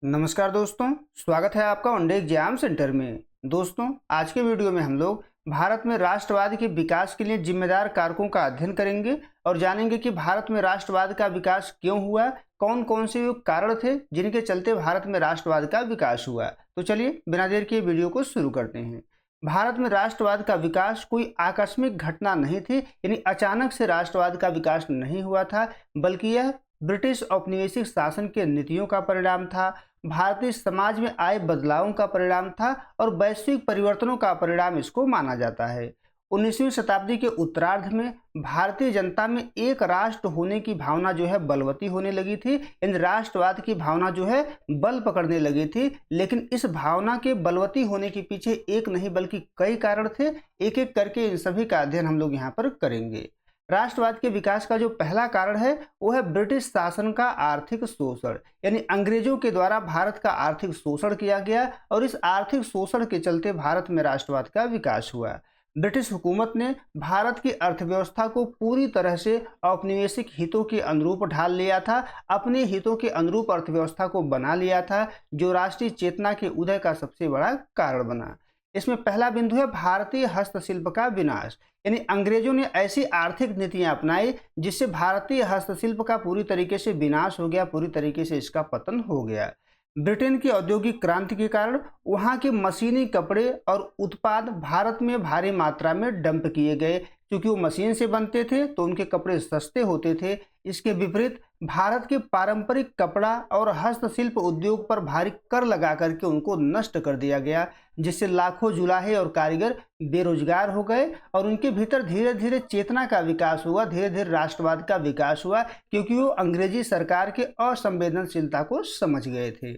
नमस्कार दोस्तों, स्वागत है आपका वनडे एग्जाम सेंटर में। दोस्तों, आज के वीडियो में हम लोग भारत में राष्ट्रवाद के विकास के लिए जिम्मेदार कारकों का अध्ययन करेंगे और जानेंगे कि भारत में राष्ट्रवाद का विकास क्यों हुआ, कौन कौन से वो कारण थे जिनके चलते भारत में राष्ट्रवाद का विकास हुआ। तो चलिए बिना देर के वीडियो को शुरू करते हैं। भारत में राष्ट्रवाद का विकास कोई आकस्मिक घटना नहीं थी, यानी अचानक से राष्ट्रवाद का विकास नहीं हुआ था, बल्कि यह ब्रिटिश औपनिवेशिक शासन के नीतियों का परिणाम था, भारतीय समाज में आए बदलावों का परिणाम था और वैश्विक परिवर्तनों का परिणाम इसको माना जाता है। 19वीं शताब्दी के उत्तरार्ध में भारतीय जनता में एक राष्ट्र होने की भावना जो है बलवती होने लगी थी। इन राष्ट्रवाद की भावना जो है बल पकड़ने लगी थी, लेकिन इस भावना के बलवती होने के पीछे एक नहीं बल्कि कई कारण थे। एक एक करके इन सभी का अध्ययन हम लोग यहाँ पर करेंगे। राष्ट्रवाद के विकास का जो पहला कारण है वो है ब्रिटिश शासन का आर्थिक शोषण, यानी अंग्रेजों के द्वारा भारत का आर्थिक शोषण किया गया और इस आर्थिक शोषण के चलते भारत में राष्ट्रवाद का विकास हुआ। ब्रिटिश हुकूमत ने भारत की अर्थव्यवस्था को पूरी तरह से औपनिवेशिक हितों के अनुरूप ढाल लिया था, अपने हितों के अनुरूप अर्थव्यवस्था को बना लिया था, जो राष्ट्रीय चेतना के उदय का सबसे बड़ा कारण बना। इसमें पहला बिंदु है भारतीय हस्तशिल्प का विनाश, यानी अंग्रेजों ने ऐसी आर्थिक नीतियां अपनाई जिससे भारतीय हस्तशिल्प का पूरी तरीके से विनाश हो गया, पूरी तरीके से इसका पतन हो गया। ब्रिटेन की औद्योगिक क्रांति के कारण वहां के मशीनी कपड़े और उत्पाद भारत में भारी मात्रा में डंप किए गए। क्योंकि वो मशीन से बनते थे तो उनके कपड़े सस्ते होते थे। इसके विपरीत भारत के पारंपरिक कपड़ा और हस्तशिल्प उद्योग पर भारी कर लगा करके उनको नष्ट कर दिया गया, जिससे लाखों जुलाहे और कारीगर बेरोजगार हो गए और उनके भीतर धीरे धीरे चेतना का विकास हुआ, धीरे धीरे राष्ट्रवाद का विकास हुआ, क्योंकि वो अंग्रेजी सरकार के असंवेदनशीलता को समझ गए थे।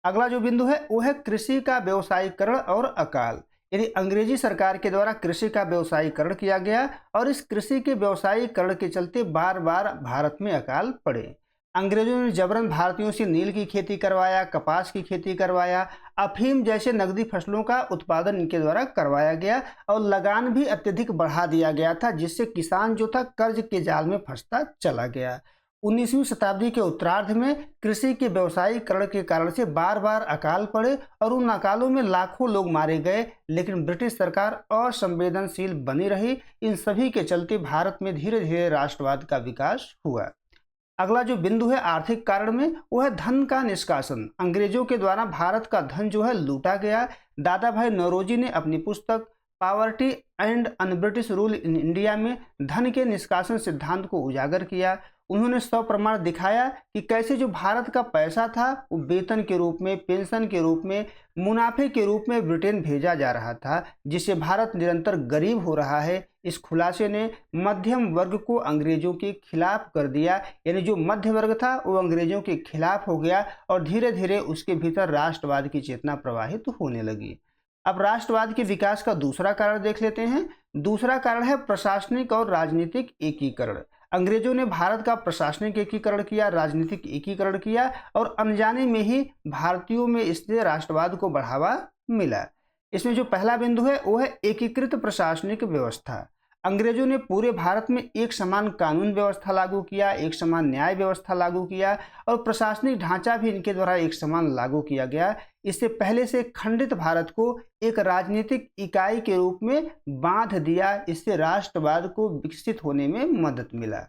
अगला जो बिंदु है वो है कृषि का व्यवसायीकरण और अकाल, यानी अंग्रेजी सरकार के द्वारा कृषि का व्यवसायीकरण किया गया और इस कृषि के व्यवसायीकरण के चलते बार बार भारत में अकाल पड़े। अंग्रेजों ने जबरन भारतीयों से नील की खेती करवाया, कपास की खेती करवाया, अफीम जैसे नकदी फसलों का उत्पादन इनके द्वारा करवाया गया और लगान भी अत्यधिक बढ़ा दिया गया था, जिससे किसान जो था कर्ज के जाल में फंसता चला गया। 19वीं शताब्दी के उत्तरार्ध में कृषि के व्यवसायीकरण के कारण से बार बार अकाल पड़े और उन अकालों में लाखों लोग मारे गए, लेकिन ब्रिटिश सरकार असंवेदनशील बनी रही। इन सभी के चलते भारत में धीरे धीरे राष्ट्रवाद का विकास हुआ। अगला जो बिंदु है आर्थिक कारण में वो है धन का निष्कासन। अंग्रेजों के द्वारा भारत का धन जो है लूटा गया। दादा भाई नौरोजी ने अपनी पुस्तक poverty and un British rule in India में धन के निष्कासन सिद्धांत को उजागर किया। उन्होंने सप्रमाण दिखाया कि कैसे जो भारत का पैसा था वो वेतन के रूप में, पेंशन के रूप में, मुनाफे के रूप में ब्रिटेन भेजा जा रहा था, जिससे भारत निरंतर गरीब हो रहा है। इस खुलासे ने मध्यम वर्ग को अंग्रेजों के खिलाफ कर दिया, यानी जो मध्य वर्ग था वो अंग्रेजों के खिलाफ हो गया और धीरे धीरे उसके भीतर राष्ट्रवाद की चेतना प्रवाहित होने लगी। अब राष्ट्रवाद के विकास का दूसरा कारण देख लेते हैं। दूसरा कारण है प्रशासनिक और राजनीतिक एकीकरण। अंग्रेजों ने भारत का प्रशासनिक एकीकरण किया, राजनीतिक एकीकरण किया और अनजाने में ही भारतीयों में इससे राष्ट्रवाद को बढ़ावा मिला। इसमें जो पहला बिंदु है वो है एकीकृत प्रशासनिक व्यवस्था। अंग्रेजों ने पूरे भारत में एक समान कानून व्यवस्था लागू किया, एक समान न्याय व्यवस्था लागू किया और प्रशासनिक ढांचा भी इनके द्वारा एक समान लागू किया गया। इससे पहले से खंडित भारत को एक राजनीतिक इकाई के रूप में बांध दिया। इससे राष्ट्रवाद को विकसित होने में मदद मिला।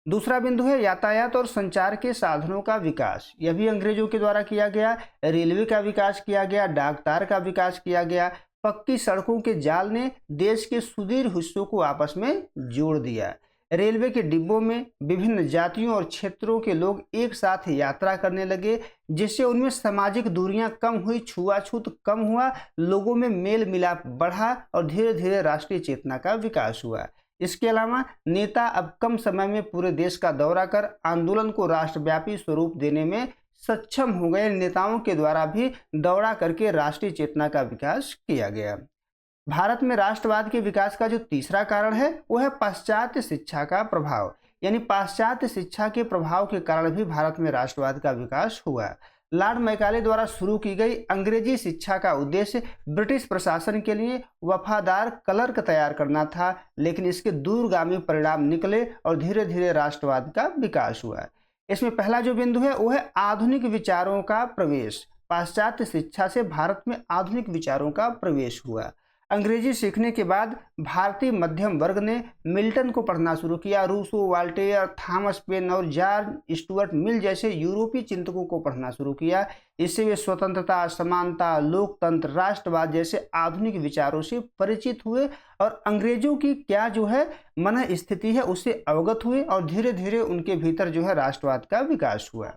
दूसरा बिंदु है यातायात और संचार के साधनों का विकास। यह भी अंग्रेजों के द्वारा किया गया। रेलवे का विकास किया गया, डाकतार का विकास किया गया। पक्की सड़कों के जाल ने देश के सुदूर हिस्सों को आपस में जोड़ दिया। रेलवे के डिब्बों में विभिन्न जातियों और क्षेत्रों के लोग एक साथ यात्रा करने लगे, जिससे उनमें सामाजिक दूरियां कम हुई, छुआछूत कम हुआ, लोगों में मेल मिलाप बढ़ा और धीरे धीरे राष्ट्रीय चेतना का विकास हुआ। इसके अलावा नेता अब कम समय में पूरे देश का दौरा कर आंदोलन को राष्ट्रव्यापी स्वरूप देने में सक्षम हो गए। नेताओं के द्वारा भी दौरा करके राष्ट्रीय चेतना का विकास किया गया। भारत में राष्ट्रवाद के विकास का जो तीसरा कारण है वो है पाश्चात्य शिक्षा का प्रभाव, यानी पाश्चात्य शिक्षा के प्रभाव के कारण भी भारत में राष्ट्रवाद का विकास हुआ। लॉर्ड मैकाले द्वारा शुरू की गई अंग्रेजी शिक्षा का उद्देश्य ब्रिटिश प्रशासन के लिए वफादार क्लर्क तैयार करना था, लेकिन इसके दूरगामी परिणाम निकले और धीरे धीरे राष्ट्रवाद का विकास हुआ। इसमें पहला जो बिंदु है वो है आधुनिक विचारों का प्रवेश। पाश्चात्य शिक्षा से भारत में आधुनिक विचारों का प्रवेश हुआ। अंग्रेजी सीखने के बाद भारतीय मध्यम वर्ग ने मिल्टन को पढ़ना शुरू किया। रूसो, वाल्टेयर, थॉमस पेन और जॉर्ज स्टुअर्ट मिल जैसे यूरोपीय चिंतकों को पढ़ना शुरू किया। इससे वे स्वतंत्रता, समानता, लोकतंत्र, राष्ट्रवाद जैसे आधुनिक विचारों से परिचित हुए और अंग्रेजों की क्या जो है मन स्थिति है उससे अवगत हुए और धीरे धीरे उनके भीतर जो है राष्ट्रवाद का विकास हुआ।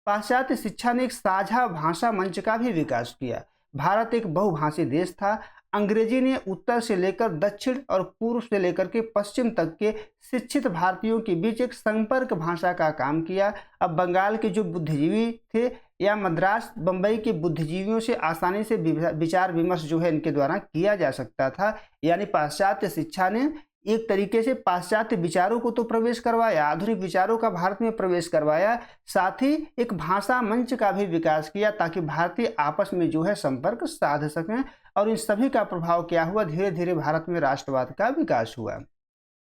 पाश्चात्य शिक्षा ने एक साझा भाषा मंच का भी विकास किया। भारत एक बहुभाषी देश था। अंग्रेजी ने उत्तर से लेकर दक्षिण और पूर्व से लेकर के पश्चिम तक के शिक्षित भारतीयों के बीच एक संपर्क भाषा का काम किया। अब बंगाल के जो बुद्धिजीवी थे या मद्रास, बंबई के बुद्धिजीवियों से आसानी से विचार विमर्श जो है इनके द्वारा किया जा सकता था। यानी पाश्चात्य शिक्षा ने एक तरीके से पाश्चात्य विचारों को तो प्रवेश करवाया, आधुनिक विचारों का भारत में प्रवेश करवाया, साथ ही एक भाषा मंच का भी विकास किया ताकि भारतीय आपस में जो है संपर्क साध सकें। और इन सभी का प्रभाव क्या हुआ, धीरे धीरे भारत में राष्ट्रवाद का विकास हुआ।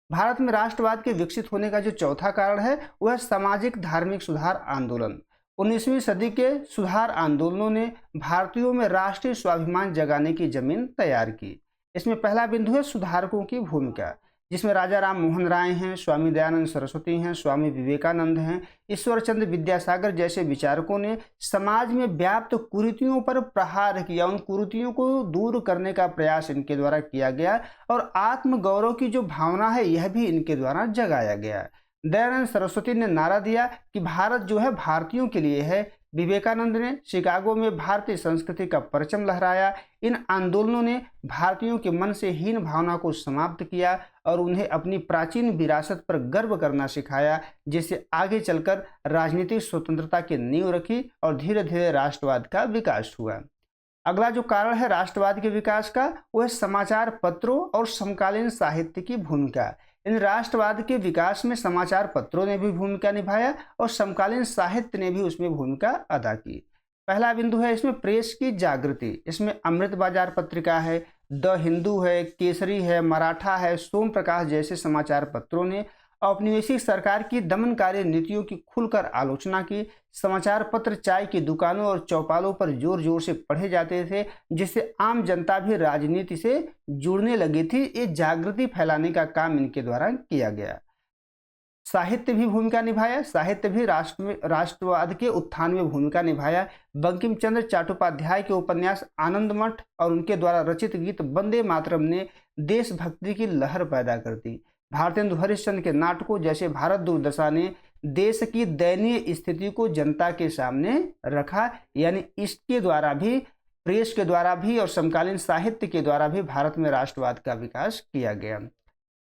भारत में राष्ट्रवाद के विकसित होने का जो चौथा कारण है वह सामाजिक धार्मिक सुधार आंदोलन। 19वीं सदी के सुधार आंदोलनों ने भारतीयों में राष्ट्रीय स्वाभिमान जगाने की जमीन तैयार की। इसमें पहला बिंदु है सुधारकों की भूमिका, जिसमें राजा राम मोहन राय हैं, स्वामी दयानंद सरस्वती हैं, स्वामी विवेकानंद हैं, ईश्वर चंद्र विद्यासागर जैसे विचारकों ने समाज में व्याप्त कुरीतियों पर प्रहार किया। उन कुरीतियों को दूर करने का प्रयास इनके द्वारा किया गया और आत्मगौरव की जो भावना है यह भी इनके द्वारा जगाया गया। दयानंद सरस्वती ने नारा दिया कि भारत जो है भारतीयों के लिए है। विवेकानंद ने शिकागो में भारतीय संस्कृति का परचम लहराया। इन आंदोलनों ने भारतीयों के मन से हीन भावना को समाप्त किया और उन्हें अपनी प्राचीन विरासत पर गर्व करना सिखाया, जिससे आगे चलकर राजनीतिक स्वतंत्रता की नींव रखी और धीरे धीरे राष्ट्रवाद का विकास हुआ। अगला जो कारण है राष्ट्रवाद के विकास का वह समाचार पत्रों और समकालीन साहित्य की भूमिका। इन राष्ट्रवाद के विकास में समाचार पत्रों ने भी भूमिका निभाया और समकालीन साहित्य ने भी उसमें भूमिका अदा की। पहला बिंदु है इसमें प्रेस की जागृति। इसमें अमृत बाजार पत्रिका है, द हिंदू है, केसरी है, मराठा है, सोम प्रकाश जैसे समाचार पत्रों ने औपनिवेशिक सरकार की दमनकारी नीतियों की खुलकर आलोचना की। समाचार पत्र चाय की दुकानों और चौपालों पर जोर जोर से पढ़े जाते थे, जिससे आम जनता भी राजनीति से जुड़ने लगी थी। ये जागृति फैलाने का काम इनके द्वारा किया गया। साहित्य भी भूमिका निभाया। साहित्य भी राष्ट्रवाद के उत्थान में भूमिका निभाया। बंकिम चंद्र चट्टोपाध्याय के उपन्यास आनंद मठ और उनके द्वारा रचित गीत वंदे मातरम ने देशभक्ति की लहर पैदा कर दी। भारतेंदु हरिश्चंद्र के नाटकों जैसे भारत दुर्दशा ने देश की दयनीय स्थिति को जनता के सामने रखा। यानी इसके द्वारा भी, प्रेस के द्वारा भी और समकालीन साहित्य के द्वारा भी भारत में राष्ट्रवाद का विकास किया गया।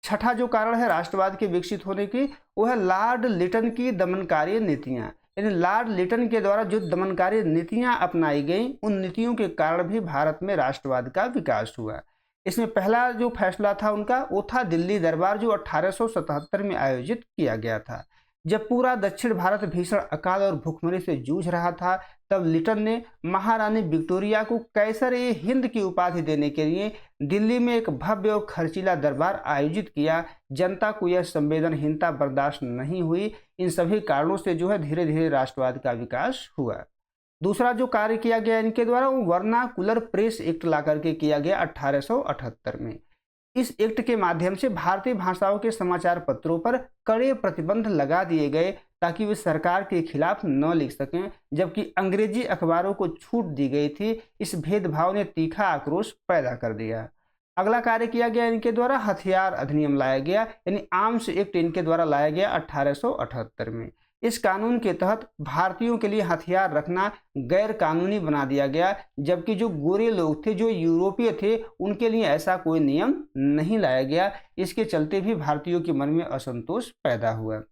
छठा जो कारण है राष्ट्रवाद के विकसित होने की वह है लॉर्ड लिटन की दमनकारी नीतियां। यानी लॉर्ड लिटन के द्वारा जो दमनकारी नीतियां अपनाई गई उन नीतियों के कारण भी भारत में राष्ट्रवाद का विकास हुआ। इसमें पहला जो फैसला था उनका वो था दिल्ली दरबार, जो 1877 में आयोजित किया गया था। जब पूरा दक्षिण भारत भीषण अकाल और भूखमरी से जूझ रहा था, तब लिटन ने महारानी विक्टोरिया को कैसर-ए-हिंद की उपाधि देने के लिए दिल्ली में एक भव्य और खर्चीला दरबार आयोजित किया। जनता को यह संवेदनहीनता बर्दाश्त नहीं हुई। इन सभी कारणों से जो है धीरे धीरे राष्ट्रवाद का विकास हुआ। दूसरा जो कार्य किया गया इनके द्वारा वो वर्नाकुलर प्रेस एक्ट ला करके किया गया 1878 में। इस एक्ट के माध्यम से भारतीय भाषाओं के समाचार पत्रों पर कड़े प्रतिबंध लगा दिए गए ताकि वे सरकार के खिलाफ न लिख सकें, जबकि अंग्रेजी अखबारों को छूट दी गई थी। इस भेदभाव ने तीखा आक्रोश पैदा कर दिया। अगला कार्य किया गया इनके द्वारा हथियार अधिनियम लाया गया, यानी आर्म्स एक्ट इनके द्वारा लाया गया 1878 में। इस कानून के तहत भारतीयों के लिए हथियार रखना गैर कानूनी बना दिया गया, जबकि जो गोरे लोग थे, जो यूरोपीय थे, उनके लिए ऐसा कोई नियम नहीं लाया गया। इसके चलते भी भारतीयों के मन में असंतोष पैदा हुआ।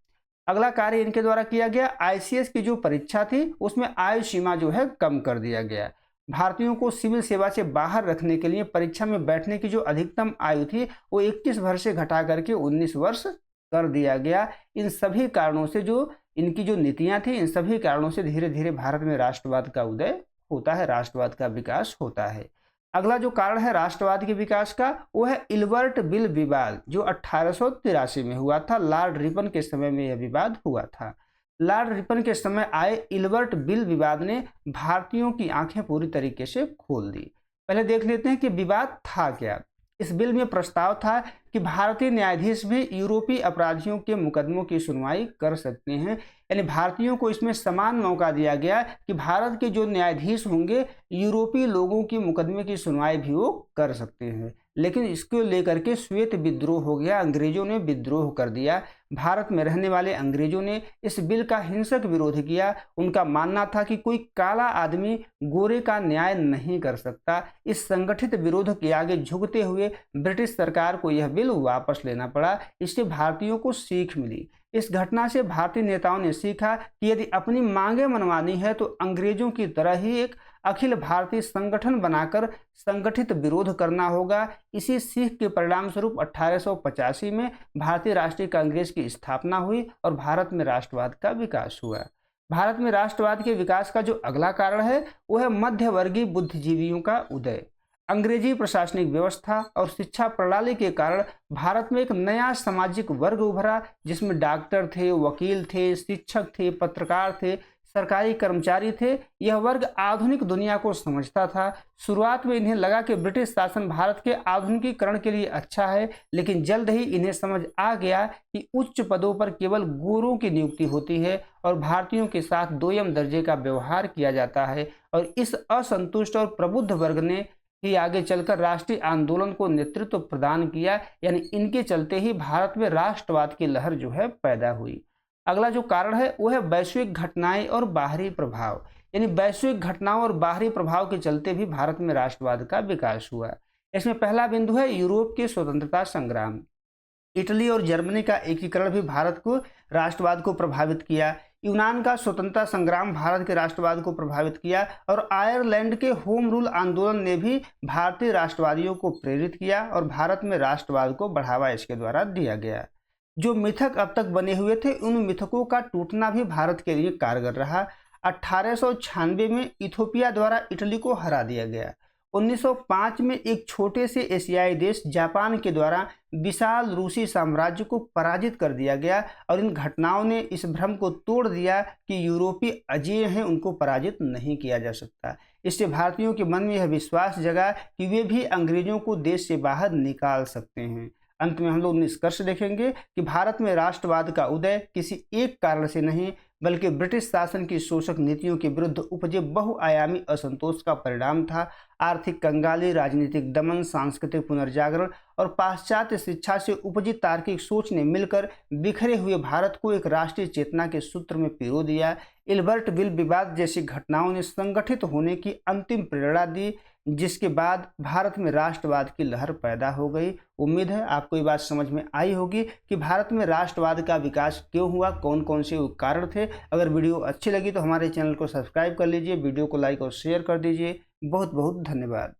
अगला कार्य इनके द्वारा किया गया आईसीएस की जो परीक्षा थी उसमें आयु सीमा जो है कम कर दिया गया। भारतीयों को सिविल सेवा से बाहर रखने के लिए परीक्षा में बैठने की जो अधिकतम आयु थी वो 21 वर्ष से घटा करके 19 वर्ष कर दिया गया। इन सभी कारणों से जो इनकी जो नीतियां थी, इन सभी कारणों से धीरे धीरे भारत में राष्ट्रवाद का उदय होता है, राष्ट्रवाद का विकास होता है। अगला जो कारण है राष्ट्रवाद के विकास का वो है इल्बर्ट बिल विवाद, जो 1883 में हुआ था। लॉर्ड रिपन के समय में यह विवाद हुआ था। लॉर्ड रिपन के समय आए इल्बर्ट बिल विवाद ने भारतीयों की आंखें पूरी तरीके से खोल दी। पहले देख लेते हैं कि विवाद था क्या। इस बिल में प्रस्ताव था कि भारतीय न्यायाधीश भी यूरोपीय अपराधियों के मुकदमों की सुनवाई कर सकते हैं। यानी भारतीयों को इसमें समान मौका दिया गया कि भारत के जो न्यायाधीश होंगे यूरोपीय लोगों की मुकदमे की सुनवाई भी वो कर सकते हैं। लेकिन इसको लेकर के श्वेत विद्रोह हो गया, अंग्रेजों ने विद्रोह कर दिया। भारत में रहने वाले अंग्रेजों ने इस बिल का हिंसक विरोध किया। उनका मानना था कि कोई काला आदमी गोरे का न्याय नहीं कर सकता। इस संगठित विरोध के आगे झुकते हुए ब्रिटिश सरकार को यह बिल वापस लेना पड़ा। इससे भारतीयों को सीख मिली। इस घटना से भारतीय नेताओं ने सीखा कि यदि अपनी मांगें मनवानी है तो अंग्रेजों की तरह ही एक अखिल भारतीय संगठन बनाकर संगठित विरोध करना होगा। इसी सीख के परिणाम स्वरूप 1885 में भारतीय राष्ट्रीय कांग्रेस की स्थापना हुई और भारत में राष्ट्रवाद का विकास हुआ। भारत में राष्ट्रवाद के विकास का जो अगला कारण है वो है मध्यवर्गीय बुद्धिजीवियों का उदय। अंग्रेजी प्रशासनिक व्यवस्था और शिक्षा प्रणाली के कारण भारत में एक नया सामाजिक वर्ग उभरा, जिसमें डॉक्टर थे, वकील थे, शिक्षक थे, पत्रकार थे, सरकारी कर्मचारी थे। यह वर्ग आधुनिक दुनिया को समझता था। शुरुआत में इन्हें लगा कि ब्रिटिश शासन भारत के आधुनिकीकरण के लिए अच्छा है, लेकिन जल्द ही इन्हें समझ आ गया कि उच्च पदों पर केवल गोरों की नियुक्ति होती है और भारतीयों के साथ दोयम दर्जे का व्यवहार किया जाता है। और इस असंतुष्ट और प्रबुद्ध वर्ग ने ही आगे चलकर राष्ट्रीय आंदोलन को नेतृत्व प्रदान किया। यानी इनके चलते ही भारत में राष्ट्रवाद की लहर जो है पैदा हुई। अगला जो कारण है वो है वैश्विक घटनाएं और बाहरी प्रभाव। यानी वैश्विक घटनाओं और बाहरी प्रभाव के चलते भी भारत में राष्ट्रवाद का विकास हुआ। इसमें पहला बिंदु है यूरोप के स्वतंत्रता संग्राम। इटली और जर्मनी का एकीकरण भी भारत को राष्ट्रवाद को प्रभावित किया। यूनान का स्वतंत्रता संग्राम भारत के राष्ट्रवाद को प्रभावित किया और आयरलैंड के होम रूल आंदोलन ने भी भारतीय राष्ट्रवादियों को प्रेरित किया और भारत में राष्ट्रवाद को बढ़ावा इसके द्वारा दिया गया। जो मिथक अब तक बने हुए थे उन मिथकों का टूटना भी भारत के लिए कारगर रहा। 1896 में इथोपिया द्वारा इटली को हरा दिया गया। 1905 में एक छोटे से एशियाई देश जापान के द्वारा विशाल रूसी साम्राज्य को पराजित कर दिया गया और इन घटनाओं ने इस भ्रम को तोड़ दिया कि यूरोपीय अजेय हैं, उनको पराजित नहीं किया जा सकता। इससे भारतीयों के मन में यह विश्वास जगा कि वे भी अंग्रेजों को देश से बाहर निकाल सकते हैं। अंत में हम लोग निष्कर्ष देखेंगे कि भारत में राष्ट्रवाद का उदय किसी एक कारण से नहीं बल्कि ब्रिटिश शासन की शोषक नीतियों के विरुद्ध उपजे बहुआयामी असंतोष का परिणाम था। आर्थिक कंगाली, राजनीतिक दमन, सांस्कृतिक पुनर्जागरण और पाश्चात्य शिक्षा से उपजी तार्किक सोच ने मिलकर बिखरे हुए भारत को एक राष्ट्रीय चेतना के सूत्र में पिरो दिया। इल्बर्ट बिल विवाद जैसी घटनाओं ने संगठित होने की अंतिम प्रेरणा दी, जिसके बाद भारत में राष्ट्रवाद की लहर पैदा हो गई। उम्मीद है आपको ये बात समझ में आई होगी कि भारत में राष्ट्रवाद का विकास क्यों हुआ, कौन कौन से कारण थे। अगर वीडियो अच्छी लगी तो हमारे चैनल को सब्सक्राइब कर लीजिए, वीडियो को लाइक और शेयर कर दीजिए। बहुत बहुत धन्यवाद।